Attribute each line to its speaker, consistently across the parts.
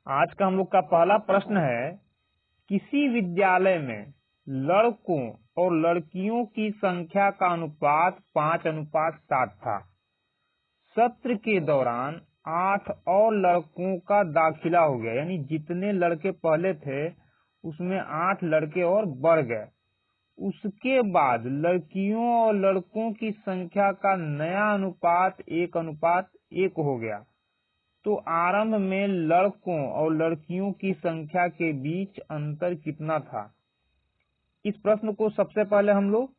Speaker 1: आज का हम लोग का पहला प्रश्न है, किसी विद्यालय में लड़कों और लड़कियों की संख्या का अनुपात 5:7 था। सत्र के दौरान 8 और लड़कों का दाखिला हो गया, यानी जितने लड़के पहले थे उसमें 8 लड़के और बढ़ गए। उसके बाद लड़कियों और लड़कों की संख्या का नया अनुपात 1:1 हो गया। तो आरंभ में लड़कों और लड़कियों की संख्या के बीच अंतर कितना था? इस प्रश्न को सबसे पहले हम लोग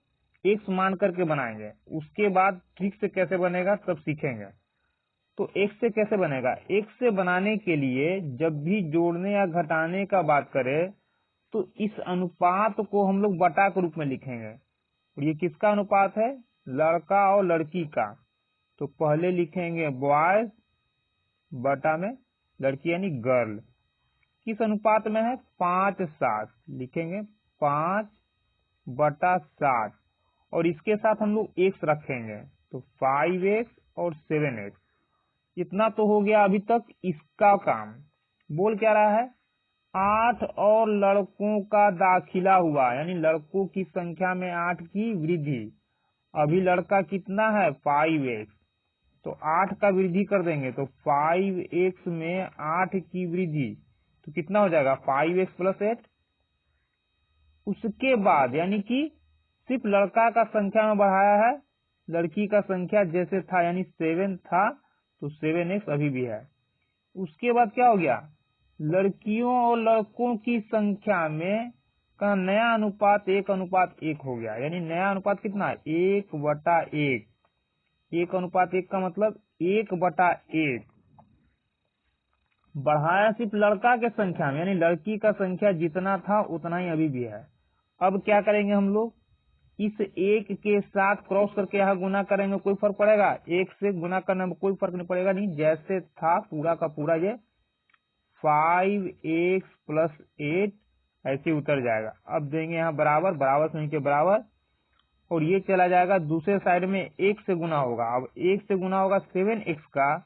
Speaker 1: एक्स मान करके बनाएंगे, उसके बाद ट्रिक से कैसे बनेगा तब सीखेंगे। तो एक्स से कैसे बनेगा? एक्स से बनाने के लिए जब भी जोड़ने या घटाने का बात करें तो इस अनुपात को हम लोग बटा के रूप में लिखेंगे। और ये किसका अनुपात है? लड़का और लड़की का। तो पहले लिखेंगे बॉयज बटा में लड़की यानी गर्ल। किस अनुपात में है? 5:7 लिखेंगे, 5/7। और इसके साथ हम लोग एक्स रखेंगे तो 5x और 7x। इतना तो हो गया अभी तक इसका काम। बोल क्या रहा है? 8 और लड़कों का दाखिला हुआ, यानी लड़कों की संख्या में 8 की वृद्धि। अभी लड़का कितना है? 5x। तो 8 का वृद्धि कर देंगे तो 5x में 8 की वृद्धि तो कितना हो जाएगा? 5x + 8। उसके बाद यानी कि सिर्फ लड़का का संख्या में बढ़ाया है, लड़की का संख्या जैसे था यानी 7 था तो 7x अभी भी है। उसके बाद क्या हो गया? लड़कियों और लड़कों की संख्या में का नया अनुपात 1:1 हो गया, यानी नया अनुपात कितना है? 1/1। 1:1 का मतलब 1/1। बढ़ाया सिर्फ लड़का के संख्या में, यानी लड़की का संख्या जितना था उतना ही अभी भी है। अब क्या करेंगे हम लोग? इस 1 के साथ क्रॉस करके यहाँ गुना करेंगे, कोई फर्क पड़ेगा? 1 से गुना करने में कोई फर्क नहीं पड़ेगा, नहीं जैसे था पूरा का पूरा ये 5x + 8 ऐसे उतर जाएगा। अब देंगे यहाँ बराबर, बराबर से नीचे बराबर, और ये चला जाएगा दूसरे साइड में 1 से गुना होगा। अब 1 से गुना होगा 7x का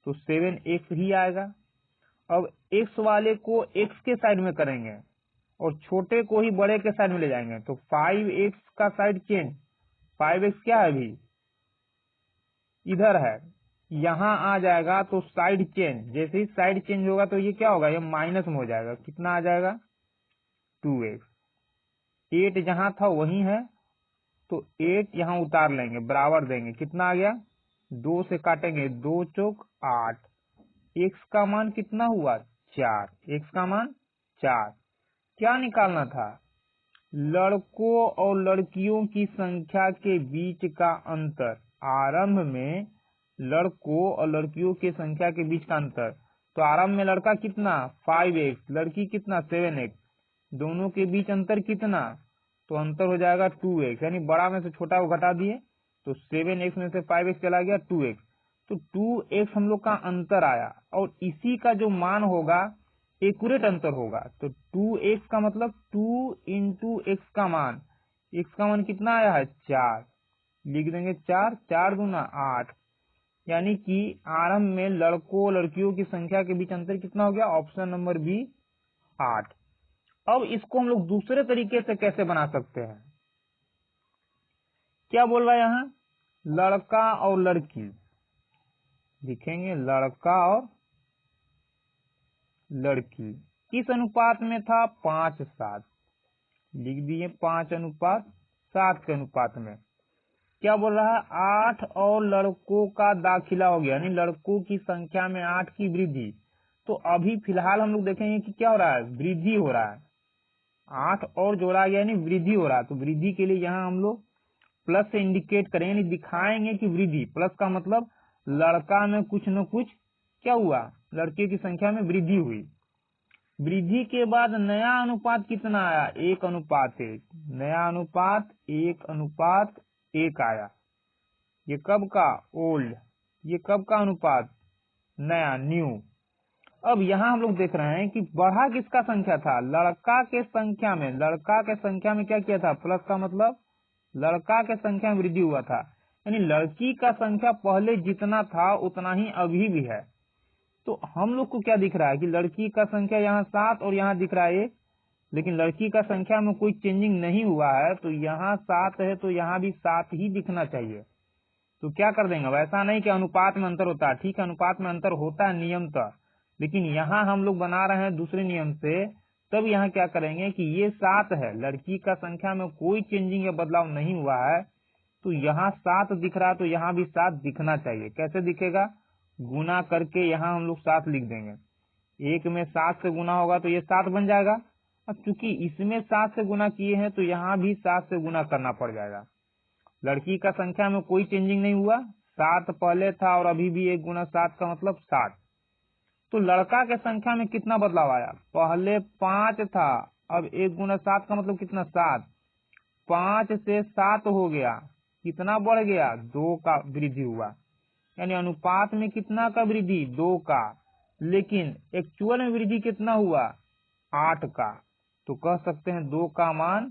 Speaker 1: तो 7x ही आएगा। अब x वाले को x के साइड में करेंगे और छोटे को ही बड़े के साइड में ले जाएंगे तो 5x का साइड चेंज। 5x क्या है? अभी इधर है, यहाँ आ जाएगा तो साइड चेंज। जैसे ही साइड चेंज होगा तो ये क्या होगा? ये माइनस में हो जाएगा। कितना आ जाएगा? 2x। 8 जहां था वही है तो 8 यहाँ उतार लेंगे, बराबर देंगे। कितना आ गया? 2 से काटेंगे, 2 चौक 8। x का मान कितना हुआ? 4। x का मान 4। क्या निकालना था? लड़कों और लड़कियों की संख्या के बीच का अंतर। आरंभ में लड़कों और लड़कियों की संख्या के बीच का अंतर। तो आरंभ में लड़का कितना? 5x, लड़की कितना? 7x। दोनों के बीच अंतर कितना? तो अंतर हो जाएगा 2x, यानी बड़ा में से छोटा को घटा दिए तो 7x में से 5x चला गया 2x। तो 2x हम लोग का अंतर आया, और इसी का जो मान होगा एक्यूरेट अंतर होगा। तो 2x का मतलब 2 × x का मान। x का मान कितना आया है? 4। लिख देंगे 4, 4 दूना 8। यानी कि आरंभ में लड़कों लड़कियों की संख्या के बीच अंतर कितना हो गया? Option number B 8। अब इसको हम लोग दूसरे तरीके से कैसे बना सकते हैं? क्या बोल रहा है यहाँ? लड़का और लड़की लिखेंगे, लड़का और लड़की किस अनुपात में था? 5:7। लिख दिए 5:7 के अनुपात में। क्या बोल रहा है? 8 और लड़कों का दाखिला हो गया, यानी लड़कों की संख्या में 8 की वृद्धि। तो अभी फिलहाल हम लोग देखेंगे कि क्या हो रहा है? वृद्धि हो रहा है। 8 और जोड़ा गया यानी वृद्धि हो रहा है। तो वृद्धि के लिए यहाँ हम लोग प्लस से इंडिकेट करेंगे, यानी दिखाएंगे कि वृद्धि। प्लस का मतलब लड़का में कुछ न कुछ क्या हुआ? लड़के की संख्या में वृद्धि हुई। वृद्धि के बाद नया अनुपात कितना आया? 1:1। नया अनुपात 1:1 आया। ये कब का? ओल्ड। ये कब का अनुपात? नया, न्यू। अब यहाँ हम लोग देख रहे हैं कि बढ़ा किसका संख्या था? लड़का के संख्या में। लड़का के संख्या में क्या किया था? प्लस का मतलब लड़का के संख्या में वृद्धि हुआ था, यानी लड़की का संख्या पहले जितना था उतना ही अभी भी है। तो हम लोग को क्या दिख रहा है कि लड़की का संख्या यहाँ 7 और यहाँ दिख रहा है 1, लेकिन लड़की का संख्या में कोई चेंजिंग नहीं हुआ है, तो यहाँ 7 है तो यहाँ भी 7 ही दिखना चाहिए। तो क्या कर देंगे, वैसा नहीं कि अनुपात में अंतर होता है, ठीक है अनुपात में अंतर होता है नियमतः, लेकिन यहाँ हम लोग बना रहे हैं दूसरे नियम से, तब यहाँ क्या करेंगे कि ये 7 है, लड़की का संख्या में कोई चेंजिंग या बदलाव नहीं हुआ है, तो यहाँ 7 दिख रहा है तो यहाँ भी 7 दिखना चाहिए। कैसे दिखेगा, गुना करके यहाँ हम लोग 7 लिख देंगे, 1 में 7 से गुना होगा तो ये 7 बन जाएगा। अब चूंकि इसमें 7 से गुना किए हैं तो यहाँ भी 7 से गुना करना पड़ जाएगा। लड़की का संख्या में कोई चेंजिंग नहीं हुआ, 7 पहले था और अभी भी 1 गुना 7 का मतलब 7। तो लड़का के संख्या में कितना बदलाव आया, पहले 5 था, अब 1 गुना 7 का मतलब कितना 7, 5 से 7 हो गया, कितना बढ़ गया 2 का वृद्धि हुआ, यानी अनुपात में कितना का वृद्धि 2 का, लेकिन एक्चुअल में वृद्धि कितना हुआ 8 का। तो कह सकते हैं 2 का मान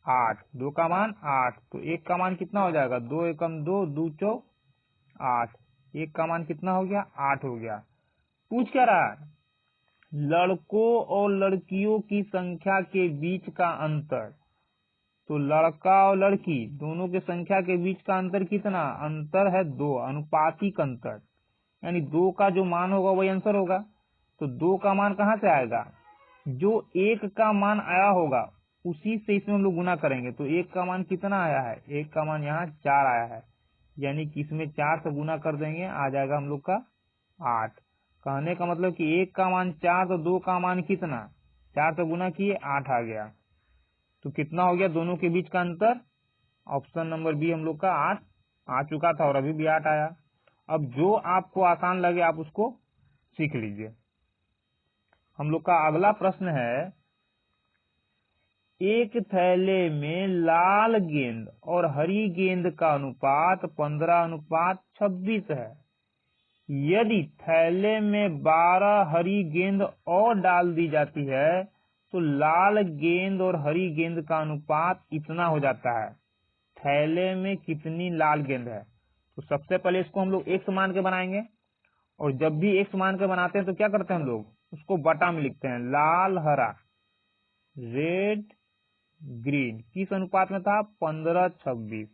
Speaker 1: 8, 2 का मान 8, तो 1 का मान कितना हो जाएगा 2 एकम 2, 2 चौक 8, 1 का मान कितना हो गया 8 हो गया। पूछ क्या रहा है, लड़कों और लड़कियों की संख्या के बीच का अंतर, तो लड़का और लड़की दोनों की संख्या के बीच का अंतर कितना, अंतर है 2, अनुपातिक अंतर, यानी 2 का जो मान होगा वही आंसर होगा। तो 2 का मान कहाँ से आएगा, जो 1 का मान आया होगा उसी से इसमें हम लोग गुना करेंगे, तो 1 का मान कितना आया है, 1 का मान यहाँ 4 आया है, यानी कि इसमें 4 से गुना कर देंगे, आ जाएगा हम लोग का 8। कहने का मतलब कि 1 का मान 4 तो 2 का मान कितना, 4 से गुना किए 8 आ गया। तो कितना हो गया दोनों के बीच का अंतर, ऑप्शन नंबर बी हम लोग का 8 आ चुका था और अभी भी 8 आया। अब जो आपको आसान लगे आप उसको सीख लीजिए। हम लोग का अगला प्रश्न है, एक थैले में लाल गेंद और हरी गेंद का अनुपात 15:26 है, यदि थैले में 12 हरी गेंद और डाल दी जाती है तो लाल गेंद और हरी गेंद का अनुपात इतना हो जाता है, थैले में कितनी लाल गेंद है। तो सबसे पहले इसको हम लोग एक्स मान के बनाएंगे, और जब भी एक्स मान के बनाते हैं तो क्या करते हैं हम लोग उसको बटा में लिखते हैं, लाल हरा रेड ग्रीन, किस अनुपात में था 15:26,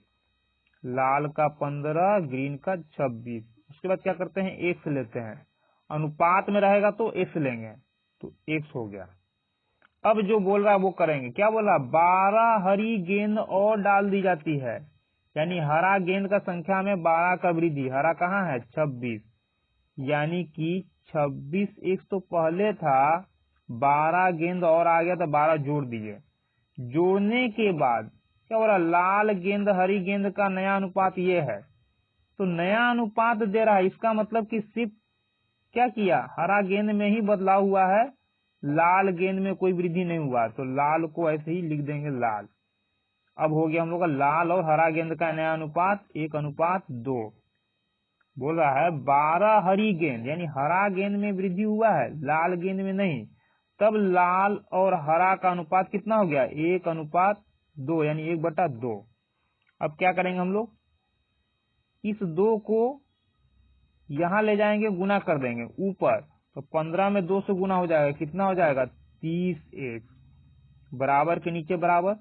Speaker 1: लाल का 15 ग्रीन का 26। उसके बाद क्या करते हैं एक्स लेते हैं, अनुपात में रहेगा तो एक्स लेंगे, तो एक्स हो गया। अब जो बोल रहा है वो करेंगे, क्या बोल रहा है 12 हरी गेंद और डाल दी जाती है, यानी हरा गेंद का संख्या में 12 का वृद्धि, हरा कहाँ है 26, यानी कि 26 एक्स तो पहले था, 12 गेंद और आ गया तो 12 जोड़ दीजिए, जोड़ने के बाद क्या हो रहा है लाल गेंद हरी गेंद का नया अनुपात ये है, तो नया अनुपात दे रहा है, इसका मतलब कि सिर्फ क्या किया हरा गेंद में ही बदलाव हुआ है, लाल गेंद में कोई वृद्धि नहीं हुआ, तो लाल को ऐसे ही लिख देंगे लाल। अब हो गया हम लोग का लाल और हरा गेंद का नया अनुपात 1:2। बोल रहा है 12 हरी गेंद, यानी हरा गेंद में वृद्धि हुआ है लाल गेंद में नहीं, तब लाल और हरा का अनुपात कितना हो गया 1:2, यानी 1/2। अब क्या करेंगे हम लोग, इस 2 को यहां ले जाएंगे, गुना कर देंगे ऊपर, तो 15 में 2 से गुना हो जाएगा, कितना हो जाएगा 30x, बराबर के नीचे बराबर।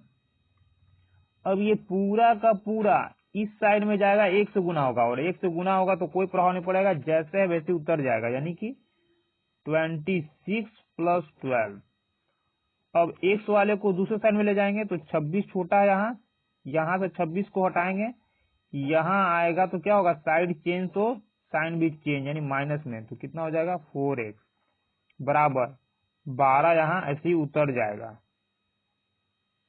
Speaker 1: अब ये पूरा का पूरा इस साइड में जाएगा, 1 से गुना होगा, और 1 से गुना होगा तो कोई प्रभाव नहीं पड़ेगा, जैसे है वैसे उतर जाएगा, यानी कि 26 + 12। अब x वाले को दूसरे साइड में ले जाएंगे तो 26 छोटा है, यहाँ से 26 को हटाएंगे, यहाँ आएगा तो क्या होगा साइड चेंज तो साइन भी चेंज, यानी माइनस में, तो कितना हो जाएगा 4x बराबर 12, यहाँ ऐसे ही उतर जाएगा,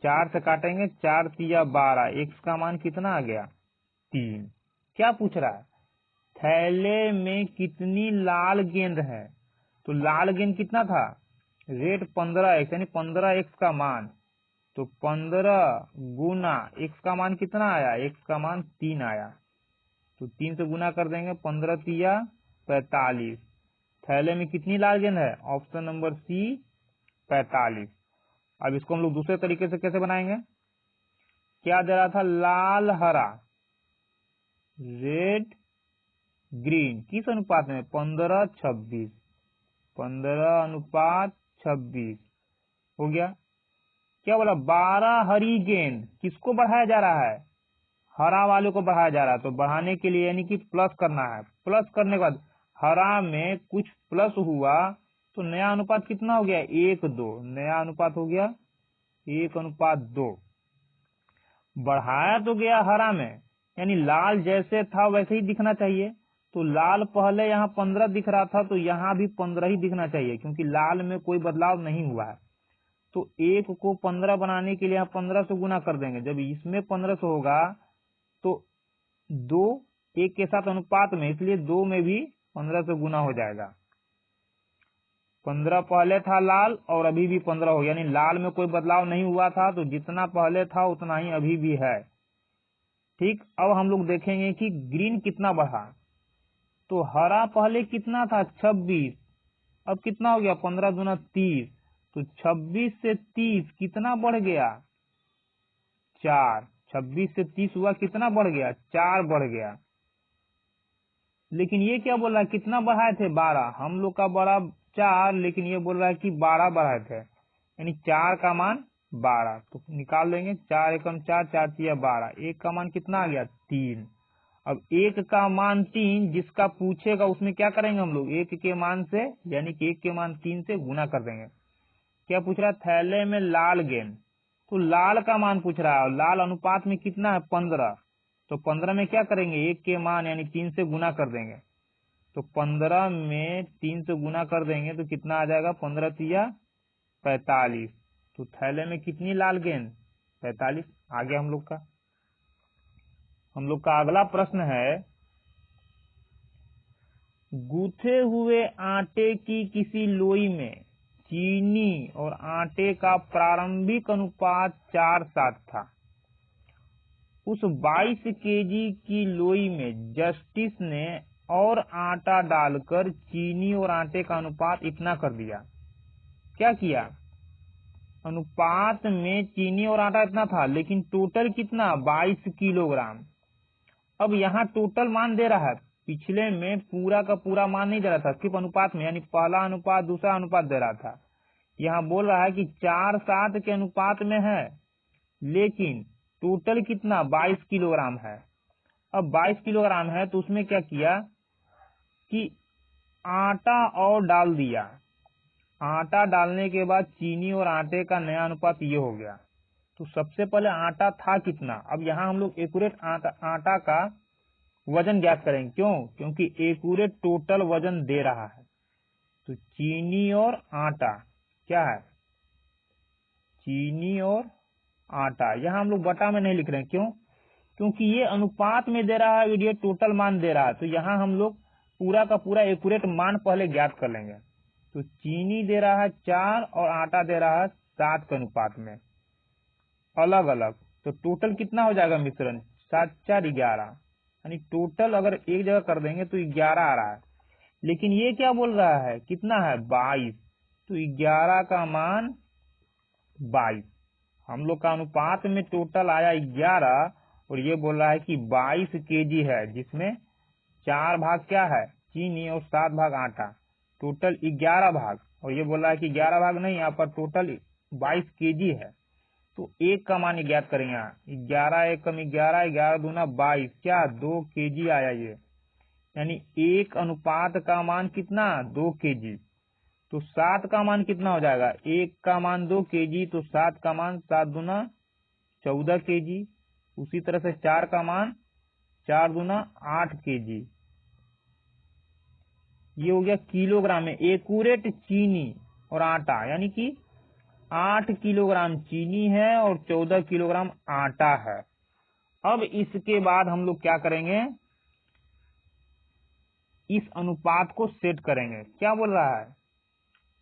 Speaker 1: 4 से काटेंगे, 4 तिया 12, x का मान कितना आ गया 3। क्या पूछ रहा है, थैले में कितनी लाल गेंद है, तो लाल गेंद कितना था रेट 15x, यानी 15x का मान, तो 15 गुना x का मान कितना आया, x का मान 3 आया, तो 3 से गुना कर देंगे, 15 तिया 45। थैले में कितनी लाल गेंद है, ऑप्शन नंबर सी 45। अब इसको हम लोग दूसरे तरीके से कैसे बनाएंगे, क्या दे रहा था लाल हरा रेड ग्रीन, किस अनुपात में 15:26, 15:26 हो गया। क्या बोला? 12 हरी गेंद किसको बढ़ाया जा रहा है? हरा वाले को बढ़ाया जा रहा है। तो बढ़ाने के लिए यानी कि प्लस करना है। प्लस करने के बाद हरा में कुछ प्लस हुआ तो नया अनुपात कितना हो गया? 1:2। नया अनुपात हो गया 1:2। बढ़ाया तो गया हरा में, यानी लाल जैसे था वैसे ही दिखना चाहिए। तो लाल पहले यहाँ 15 दिख रहा था तो यहाँ भी 15 ही दिखना चाहिए, क्योंकि लाल में कोई बदलाव नहीं हुआ है। तो 1 को 15 बनाने के लिए यहाँ 15 से गुना कर देंगे। जब इसमें 1500 होगा तो 2 1 के साथ अनुपात में, इसलिए 2 में भी 15 से गुना हो जाएगा। 15 पहले था लाल और अभी भी 15 हो गया, यानी लाल में कोई बदलाव नहीं हुआ था। तो जितना पहले था उतना ही अभी भी है। ठीक, अब हम लोग देखेंगे कि ग्रीन कितना बढ़ा। तो हरा पहले कितना था? 26। अब कितना हो गया? 15 दूना 30। तो 26 से 30 कितना बढ़ गया? 4। 26 से 30 हुआ, कितना बढ़ गया? 4 बढ़ गया। लेकिन ये क्या बोल रहा है? कितना बढ़ाए थे? 12। हम लोग का बढ़ा 4, लेकिन ये बोल रहा है कि 12 बढ़ाए थे, यानी 4 का मान 12। तो निकाल लेंगे। 4 एकम 4, 4 तिया 12। 1 का मान कितना आ गया? 3। अब 1 का मान 3, जिसका पूछेगा उसमें क्या करेंगे हम लोग? 1 के मान से, यानी कि 1 के मान 3 से गुना कर देंगे। क्या पूछ रहा है? थैले में लाल गेंद। तो लाल का मान पूछ रहा है, और लाल अनुपात में कितना है? 15। तो 15 में क्या करेंगे? 1 के मान यानी 3 से गुना कर देंगे। तो 15 में 3 से गुना कर देंगे तो कितना आ जाएगा? 15 तिया 45। तो थैले में कितनी लाल गेंद? 45। आ गया हम लोग का अगला प्रश्न है, गूथे हुए आटे की किसी लोई में चीनी और आटे का प्रारंभिक अनुपात 4:7 था। उस 22 केजी की लोई में जस्टिस ने और आटा डालकर चीनी और आटे का अनुपात इतना कर दिया। क्या किया? अनुपात में चीनी और आटा इतना था, लेकिन टोटल कितना? 22 किलोग्राम। अब यहाँ टोटल मान दे रहा है, पिछले में पूरा का पूरा मान नहीं दे रहा था, सिर्फ अनुपात में, यानी पहला अनुपात दूसरा अनुपात दे रहा था। यहाँ बोल रहा है कि 4:7 के अनुपात में है, लेकिन टोटल कितना? 22 किलोग्राम है। अब 22 किलोग्राम है तो उसमें क्या किया कि आटा और डाल दिया। आटा डालने के बाद चीनी और आटे का नया अनुपात ये हो गया। तो सबसे पहले आटा था कितना? अब यहाँ हम लोग एक्यूरेट आटा का वजन ज्ञात करेंगे। क्यों? क्योंकि एक्यूरेट टोटल वजन दे रहा है। तो चीनी और आटा क्या है? चीनी और आटा। यहाँ हम लोग बटा में नहीं लिख रहे हैं। क्यों? क्योंकि ये अनुपात में दे रहा है और ये टोटल मान दे रहा है। तो यहाँ हम लोग पूरा का पूरा एक्यूरेट मान पहले ज्ञात कर लेंगे। तो चीनी दे रहा है 4 और आटा दे रहा है 7 के अनुपात में, अलग अलग। तो टोटल कितना हो जाएगा मिश्रण? 7 4 11, यानी टोटल अगर एक जगह कर देंगे तो 11 आ रहा है। लेकिन ये क्या बोल रहा है? कितना है? 22। तो 11 का मान 22। हम लोग का अनुपात में टोटल आया 11 और ये बोल रहा है कि 22 केजी है, जिसमें 4 भाग क्या है? चीनी और 7 भाग आटा, टोटल 11 भाग। और ये बोल रहा है कि 11 भाग नहीं, यहाँ पर टोटल 22 केजी है। तो 1 का मान ज्ञात करेंगे। 11 एकम 11, 11 दूना 22, क्या 2 केजी आया ये, यानी 1 अनुपात का मान कितना? 2 केजी। तो 7 का मान कितना हो जाएगा? 1 का मान 2 केजी, तो 7 का मान 7 दूना 14 केजी। उसी तरह से 4 का मान 4 दूना 8 केजी। ये हो गया किलोग्राम में। एक्यूरेट चीनी और आटा, यानी कि 8 किलोग्राम चीनी है और 14 किलोग्राम आटा है। अब इसके बाद हम लोग क्या करेंगे? इस अनुपात को सेट करेंगे। क्या बोल रहा है?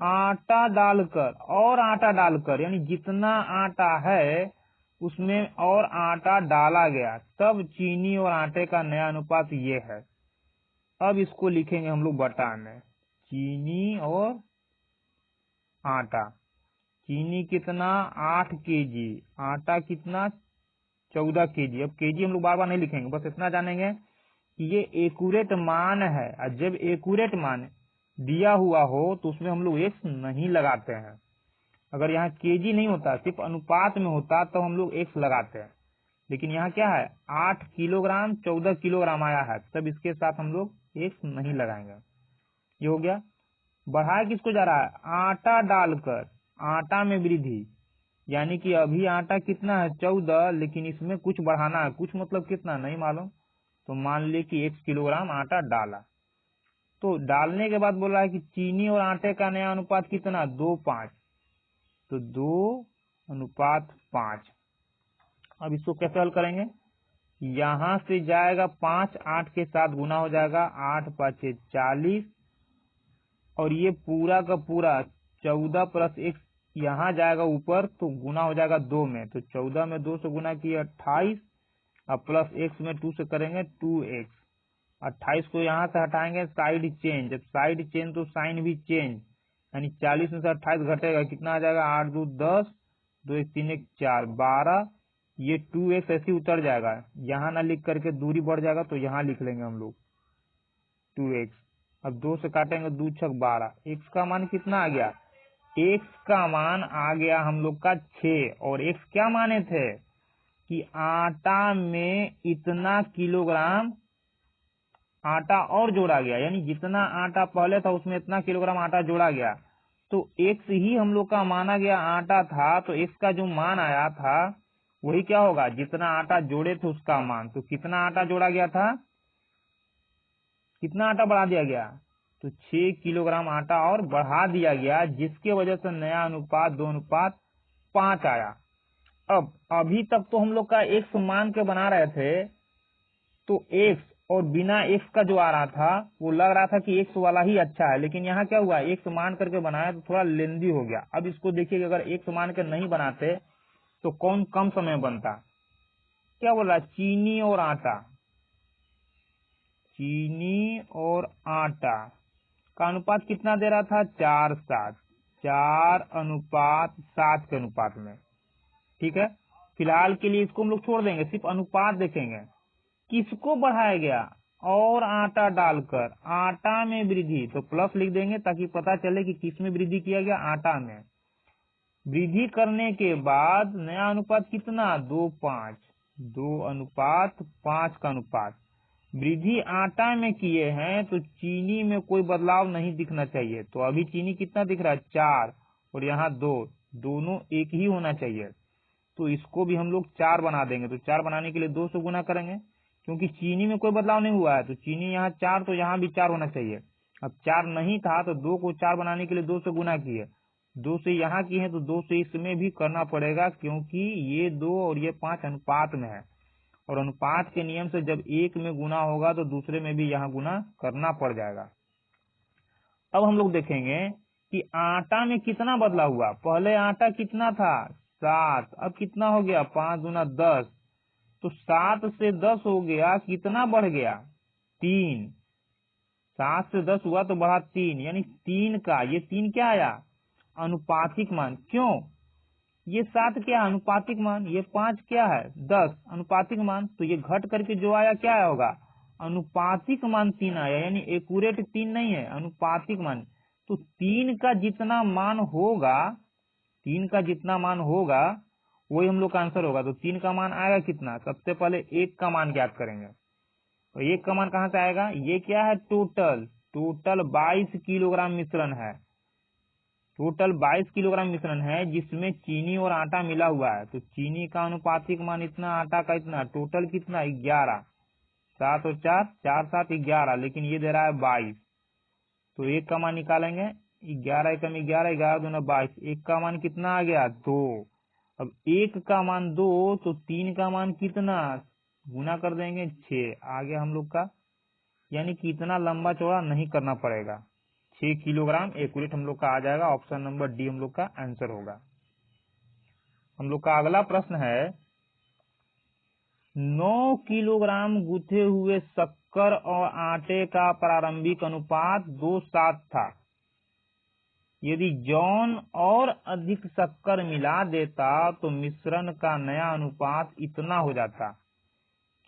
Speaker 1: आटा डालकर और आटा डालकर, यानी जितना आटा है उसमें और आटा डाला गया, तब चीनी और आटे का नया अनुपात ये है। अब इसको लिखेंगे हम लोग बटा में, चीनी और आटा। चीनी कितना? 8 केजी, आटा कितना? 14 केजी। अब केजी हम लोग बार बार नहीं लिखेंगे, बस इतना जानेंगे कि ये एक्यूरेट मान है। और जब एक्यूरेट मान दिया हुआ हो तो उसमें हम लोग एक्स नहीं लगाते हैं। अगर यहाँ केजी नहीं होता, सिर्फ अनुपात में होता तो हम लोग एक्स लगाते हैं। लेकिन यहाँ क्या है, 8 किलोग्राम 14 किलोग्राम आया है, तब इसके साथ हम लोग एक्स नहीं लगाएंगे। ये हो गया। बढ़ाया किसको जा रहा है, आटा डालकर, आटा में वृद्धि, यानी कि अभी आटा कितना है 14, लेकिन इसमें कुछ बढ़ाना है, कुछ मतलब कितना नहीं मालूम, तो मान लीजिए कि 1 किलोग्राम आटा डाला। तो डालने के बाद बोल रहा है कि चीनी और आटे का नया अनुपात कितना, 2:5, तो 2:5। अब इसको कैसे हल करेंगे, यहां से जाएगा 5, 8 के साथ गुना हो जाएगा, 8 5 40, और ये पूरा का पूरा 14 प्लस एक्स यहाँ जाएगा ऊपर, तो गुना हो जाएगा 2 में, तो 14 में 2 से गुना किया 28, और प्लस एक्स में 2 से करेंगे 2x। 28 को यहाँ से हटाएंगे, साइड चेंज, जब साइड चेंज तो साइन भी चेंज, यानी 40 में से 28 घटेगा, कितना आ जाएगा, 8 2 10, 2 1 3 1 4 12, ये 2x ऐसे उतर जाएगा, यहाँ ना लिख करके दूरी बढ़ जाएगा, तो यहाँ लिख लेंगे हम लोग 2x। अब 2 से काटेंगे, 2 6 12, x का मान कितना आ गया, x का मान आ गया हम लोग का 6, और x क्या माने थे कि आटा में इतना किलोग्राम आटा और जोड़ा गया, यानी जितना आटा पहले था उसमें इतना किलोग्राम आटा जोड़ा गया, तो x ही हम लोग का माना गया आटा था, तो x का जो मान आया था वही क्या होगा, जितना आटा जोड़े थे उसका मान। तो कितना आटा जोड़ा गया था, कितना आटा बढ़ा दिया गया, तो 6 किलोग्राम आटा और बढ़ा दिया गया, जिसके वजह से नया अनुपात 2:5 आया। अब अभी तक तो हम लोग का एक्स मान के बना रहे थे, तो एक्स और बिना एक्स का जो आ रहा था वो लग रहा था कि एक्स वाला ही अच्छा है, लेकिन यहाँ क्या हुआ, एक्स मान करके बनाया तो थोड़ा लेंदी हो गया। अब इसको देखिए, अगर एक्स मान के नहीं बनाते तो कौन कम समय बनता। क्या बोल रहा है, चीनी और आटा, चीनी और आटा का अनुपात कितना दे रहा था, 4:7, 4:7 के अनुपात में। ठीक है, फिलहाल के लिए इसको हम लोग छोड़ देंगे, सिर्फ अनुपात देखेंगे। किसको बढ़ाया गया, और आटा डालकर, आटा में वृद्धि, तो प्लस लिख देंगे ताकि पता चले कि किस में वृद्धि किया गया, आटा में। वृद्धि करने के बाद नया अनुपात कितना, 2:5, 2:5 का अनुपात। वृद्धि आटा में किए हैं तो चीनी में कोई बदलाव नहीं दिखना चाहिए, तो अभी चीनी कितना दिख रहा है, 4, और यहाँ 2, दोनों एक ही होना चाहिए, तो इसको भी हम लोग 4 बना देंगे। तो 4 बनाने के लिए 2 से गुना करेंगे, क्योंकि चीनी में कोई बदलाव नहीं हुआ है, तो चीनी यहाँ 4, तो यहाँ भी 4 होना चाहिए। अब 4 नहीं था तो 2 को 4 बनाने के लिए 2 से गुना किए, 2 से यहाँ किए हैं तो 2 से इसमें भी करना पड़ेगा, क्योंकि ये 2 और ये 5 अनुपात में है, और अनुपात के नियम से जब एक में गुना होगा तो दूसरे में भी यहाँ गुना करना पड़ जाएगा। अब हम लोग देखेंगे कि आटा में कितना बदला हुआ। पहले आटा कितना था, 7, अब कितना हो गया, 5 दूना 10, तो 7 से 10 हो गया, कितना बढ़ गया, 3, 7 से 10 हुआ तो बढ़ा 3, यानी 3 का, ये 3 क्या आया, अनुपातिक मान। क्यों, ये 7 क्या अनुपातिक मान, ये 5 क्या है, 10 अनुपातिक मान, तो ये घट करके जो आया क्या आया होगा, अनुपातिक मान 3 आया, यानी एक्यूरेट 3 नहीं है, अनुपातिक मान। तो 3 का जितना मान होगा, 3 का जितना मान होगा वही हम लोग का आंसर होगा। तो 3 का मान आएगा कितना, सबसे पहले 1 का मान ज्ञात करेंगे, तो 1 का मान कहाँ से आएगा, ये क्या है, टोटल 22 किलोग्राम मिश्रण है, टोटल 22 किलोग्राम मिश्रण है, जिसमें चीनी और आटा मिला हुआ है। तो चीनी का अनुपातिक मान इतना, आटा का इतना, टोटल कितना, 11, 7 और 4, 4 7 11, लेकिन ये दे रहा है 22, तो 1 का मान निकालेंगे, 11 एकम 11, 11 दूना 22, 1 का मान कितना आ गया, 2। अब 1 का मान 2, तो 3 का मान कितना, गुना कर देंगे 6, आ गया हम लोग का, यानी कि इतना लंबा चौड़ा नहीं करना पड़ेगा, 6 किलोग्राम एक्यूरेट हम लोग का आ जाएगा। ऑप्शन नंबर डी हम लोग का आंसर होगा। हम लोग का अगला प्रश्न है, 9 किलोग्राम गूथे हुए शक्कर और आटे का प्रारंभिक अनुपात 2:7 था। यदि जौन और अधिक शक्कर मिला देता तो मिश्रण का नया अनुपात इतना हो जाता।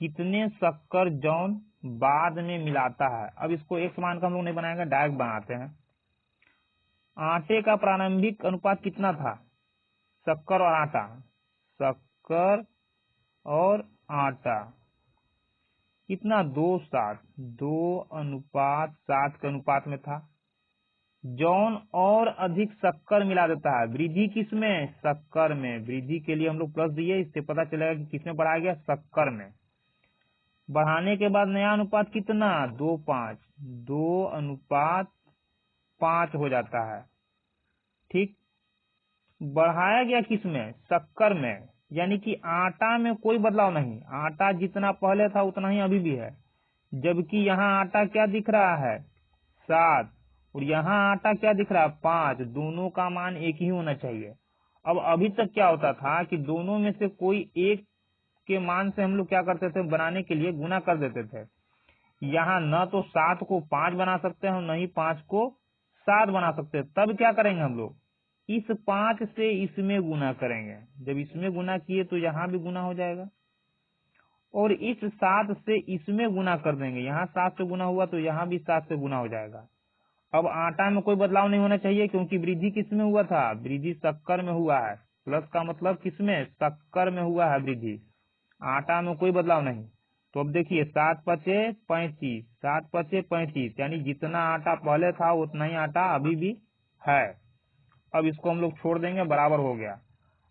Speaker 1: कितने शक्कर जौन बाद में मिलाता है। अब इसको एक्स मान का हम लोग नहीं बनाएंगे, डायरेक्ट बनाते हैं। आटे का प्रारंभिक अनुपात कितना था? शक्कर और आटा, शक्कर और आटा कितना? 2:7, 2:7 के अनुपात में था। जौन और अधिक शक्कर मिला देता है, वृद्धि किसमें? शक्कर में। वृद्धि के लिए हम लोग प्लस दिए, इससे पता चलेगा कि किसमें बढ़ा गया? शक्कर में। बढ़ाने के बाद नया अनुपात कितना? 2:5, 2:5 हो जाता है। ठीक, बढ़ाया गया किसमें? शक्कर में, यानी कि आटा में कोई बदलाव नहीं, आटा जितना पहले था उतना ही अभी भी है। जबकि यहाँ आटा क्या दिख रहा है? 7, और यहाँ आटा क्या दिख रहा है? 5। दोनों का मान एक ही होना चाहिए। अब अभी तक क्या होता था कि दोनों में से कोई एक के मान से हम लोग क्या करते थे? बनाने के लिए गुना कर देते थे। यहाँ न तो 7 को 5 बना सकते हैं, न ही 5 को 7 बना सकते हैं। तब क्या करेंगे हम लोग? इस 5 से इसमें गुना करेंगे। जब इसमें गुना किए तो यहाँ भी गुना हो जाएगा, और इस 7 से इसमें गुना कर देंगे। यहाँ 7 से गुना हुआ तो यहाँ भी 7 से गुना हो जाएगा। अब आटा में कोई बदलाव नहीं होना चाहिए, क्योंकि वृद्धि किसमें हुआ था? वृद्धि शक्कर में हुआ है। प्लस का मतलब किसमें? शक्कर में हुआ है वृद्धि, आटा में कोई बदलाव नहीं। तो अब देखिए 7×5 = 35, 7×5 = 35, यानी जितना आटा पहले था उतना ही आटा अभी भी है। अब इसको हम लोग छोड़ देंगे, बराबर हो गया।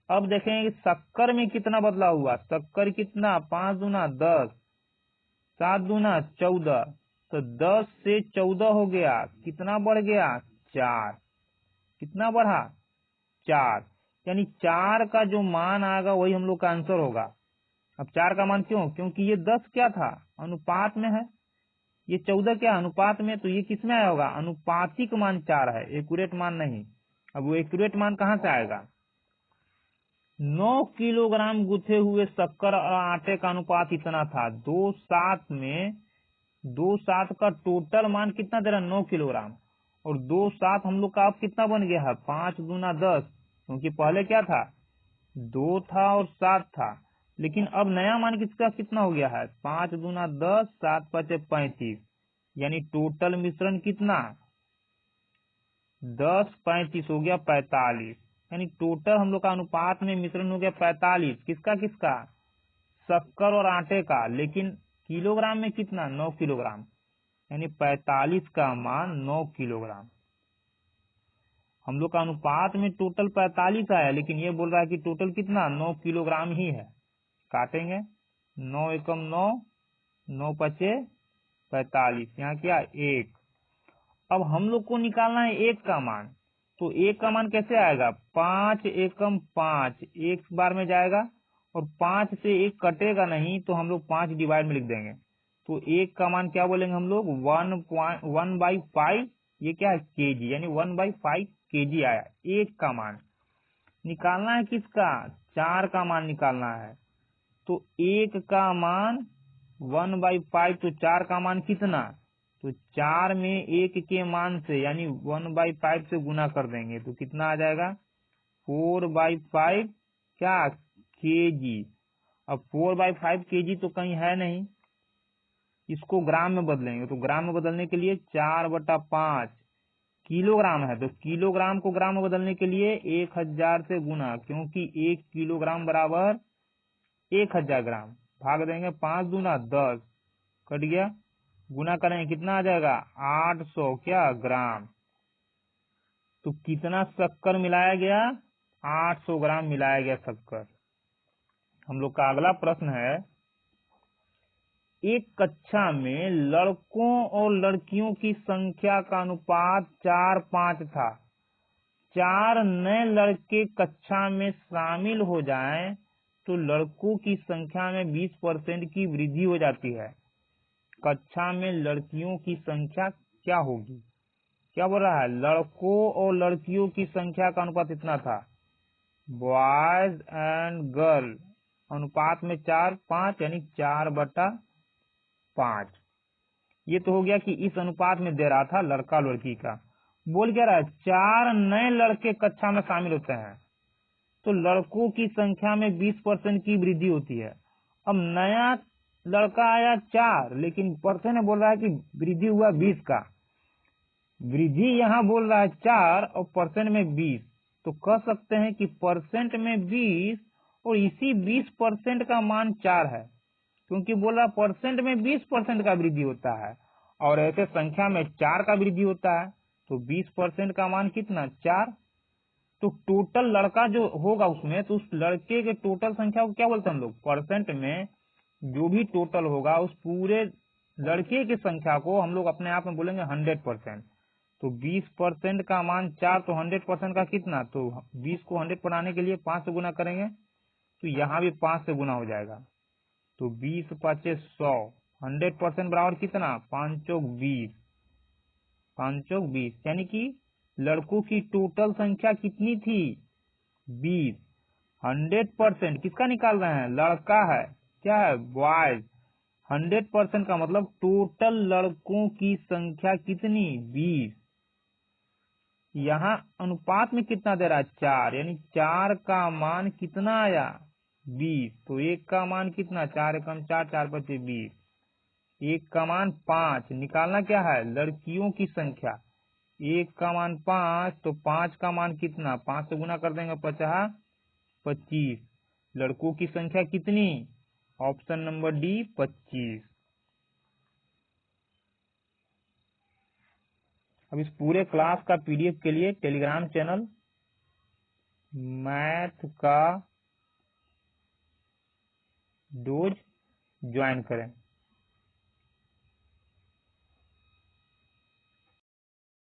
Speaker 1: अब देखेंगे कि शक्कर में कितना बदलाव हुआ। शक्कर कितना? 5 दूना 10, 7 दूना 14, तो 10 से 14 हो गया। कितना बढ़ गया? 4। कितना बढ़ा? 4, यानी 4 का जो मान आएगा वही हम लोग का आंसर होगा। अब 4 का मान क्यों? क्योंकि ये 10 क्या था? अनुपात में है। ये 14 क्या? अनुपात में। तो ये किसमें आया होगा? अनुपातिक मान 4 है, एक्यूरेट मान नहीं। अब वो एक्यूरेट मान कहाँ से आएगा? 9 किलोग्राम गुथे हुए शक्कर और आटे का अनुपात इतना था। 2:7 में 2:7 का टोटल मान कितना दे रहा? 9 किलोग्राम। और 2:7 हम लोग का अब कितना बन गया है? 5 दूना 10, क्योंकि पहले क्या था? 2 था और 7 था। लेकिन अब नया मान किसका कितना हो गया है? 5 दूना 10, 7×5 = 35, यानी टोटल मिश्रण कितना? 10 35 हो गया 45, यानी टोटल हम लोग का अनुपात में मिश्रण हो गया 45। किसका किसका? शक्कर और आटे का। लेकिन किलोग्राम में कितना? 9 किलोग्राम, यानी 45 का मान 9 किलोग्राम। हम लोग का अनुपात में टोटल 45 आया, लेकिन ये बोल रहा है कि टोटल कितना? 9 किलोग्राम ही है। काटेंगे, 9 एकम 9, 9×5 = 45, यहाँ क्या? 1। अब हम लोग को निकालना है 1 का मान। तो 1 का मान कैसे आएगा? 5 एकम 5, एक बार में जाएगा, और 5 से 1 कटेगा नहीं, तो हम लोग 5 डिवाइड में लिख देंगे। तो 1 का मान क्या बोलेंगे हम लोग? 1/5। ये क्या है? केजी, यानी 1/5 केजी आया 1 का मान। निकालना है किसका? 4 का मान निकालना है। तो 1 का मान 1/5, तो 4 का मान कितना? तो 4 में 1 के मान से, यानी 1/5 से गुना कर देंगे, तो कितना आ जाएगा? 4/5 क्या? केजी। अब 4/5 केजी तो कहीं है नहीं, इसको ग्राम में बदलेंगे। तो ग्राम में बदलने के लिए 4/5 किलोग्राम है, तो किलोग्राम को ग्राम में बदलने के लिए 1000 से गुना, क्योंकि 1 किलोग्राम बराबर 1000 ग्राम। भाग देंगे, 5 दूना 10, कट गया। गुना करेंगे, कितना आ जाएगा? 800 क्या? ग्राम। तो कितना शक्कर मिलाया गया? 800 ग्राम मिलाया गया शक्कर। हम लोग का अगला प्रश्न है, एक कक्षा में लड़कों और लड़कियों की संख्या का अनुपात 4:5 था। 4 नए लड़के कक्षा में शामिल हो जाएं तो लड़कों की संख्या में 20% की वृद्धि हो जाती है। कक्षा में लड़कियों की संख्या क्या होगी? क्या बोल रहा है? लड़कों और लड़कियों की संख्या का अनुपात इतना था, बॉयज एंड गर्ल अनुपात में 4:5, यानी 4/5। ये तो हो गया कि इस अनुपात में दे रहा था लड़का लड़की का। बोल क्या रहा है? 4 नए लड़के कक्षा में शामिल होते हैं तो लड़कों की संख्या में 20% की वृद्धि होती है। अब नया लड़का आया 4, लेकिन प्रश्न ने बोल रहा है कि वृद्धि हुआ 20 का। वृद्धि यहाँ बोल रहा है 4 और परसेंट में 20, तो कह सकते हैं कि परसेंट में 20 और इसी 20% का मान 4 है, क्योंकि बोल रहा परसेंट में 20% का वृद्धि होता है और ऐसे संख्या में 4 का वृद्धि होता है, तो 20% का मान कितना 4। तो टोटल लड़का जो होगा उसमें, तो उस लड़के के टोटल संख्या को क्या बोलते हैं हम लोग, परसेंट में जो भी टोटल होगा उस पूरे लड़के की संख्या को हम लोग अपने आप में बोलेंगे 100%। तो 20% का मान 4, तो 100% का कितना, तो 20 को 100 बनाने के लिए 5 से गुना करेंगे, तो यहाँ भी 5 से गुना हो जाएगा। तो 20 5 100, 100% बराबर कितना 5 चौक 20, 5 चौक 20, यानी कि लड़कों की टोटल संख्या कितनी थी 20। 100% किसका निकाल रहे हैं, लड़का है, क्या है बॉयज। 100% का मतलब टोटल लड़कों की संख्या कितनी 20। यहाँ अनुपात में कितना दे रहा है 4, यानी 4 का मान कितना आया 20। तो 1 का मान कितना 4 एकम 4, 4 बचे 20, 1 का मान 5। निकालना क्या है लड़कियों की संख्या, 1 का मान 5, तो 5 का मान कितना 5 से गुना कर देंगे 50 25। लड़कों की संख्या कितनी, ऑप्शन नंबर डी 25। अब इस पूरे क्लास का पीडीएफ के लिए टेलीग्राम चैनल मैथ का डोज ज्वाइन करें।